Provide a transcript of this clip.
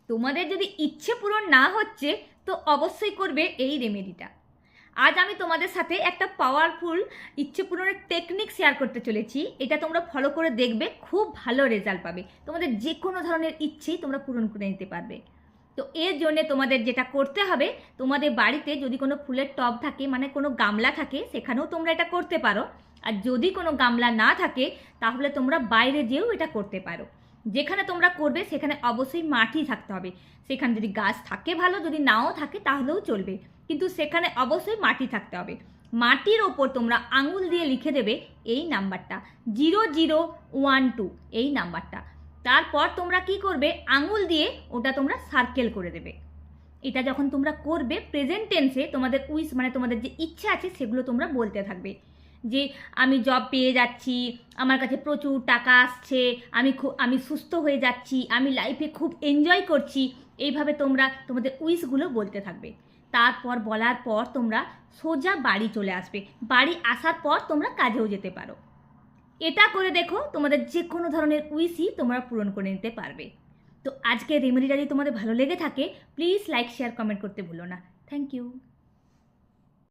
তোমাদের যদি ইচ্ছে পূরণ না হচ্ছে তো অবশ্যই করবে এই রেমেডিটা। আজ আমি তোমাদের সাথে একটা পাওয়ারফুল ইচ্ছে পূরণের টেকনিক শেয়ার করতে চলেছি। এটা তোমরা ফলো করে দেখবে, খুব ভালো রেজাল্ট পাবে। তোমাদের যে কোনো ধরনের ইচ্ছেই তোমরা পূরণ করে নিতে পারবে। তো এর জন্য তোমাদের যেটা করতে হবে, তোমাদের বাড়িতে যদি কোনো ফুলের টব থাকে, মানে কোনো গামলা থাকে, সেখানেও তোমরা এটা করতে পারো। আর যদি কোনো গামলা না থাকে তাহলে তোমরা বাইরে যেও এটা করতে পারো। যেখানে তোমরা করবে সেখানে অবশ্যই মাটি থাকতে হবে। সেখানে যদি গাছ থাকে ভালো, যদি নাও থাকে তাহলেও চলবে, কিন্তু সেখানে অবশ্যই মাটি থাকতে হবে। মাটির ওপর তোমরা আঙুল দিয়ে লিখে দেবে এই নাম্বারটা 0012, এই নাম্বারটা। তারপর তোমরা কি করবে, আঙুল দিয়ে ওটা তোমরা সার্কেল করে দেবে। এটা যখন তোমরা করবে প্রেজেন্ট টেন্সে তোমাদের উইশ মানে তোমাদের যে ইচ্ছা আছে সেগুলো তোমরা বলতে থাকবে, যে আমি জব পেয়ে যাচ্ছি, আমার কাছে প্রচুর টাকা আসছে, আমি সুস্থ হয়ে যাচ্ছি, আমি লাইফে খুব এনজয় করছি। এইভাবে তোমরা তোমাদের উইশগুলো বলতে থাকবে। তারপর বলার পর তোমরা সোজা বাড়ি চলে আসবে। বাড়ি আসার পর তোমরা কাজেও যেতে পারো। এটা করে দেখো, তোমাদের যে কোনো ধরনের উইশই তোমরা পূরণ করে নিতে পারবে। তো আজকে রেমেডিটা যদি তোমাদের ভালো লেগে থাকে প্লিজ লাইক শেয়ার কমেন্ট করতে ভুলো না। Thank you.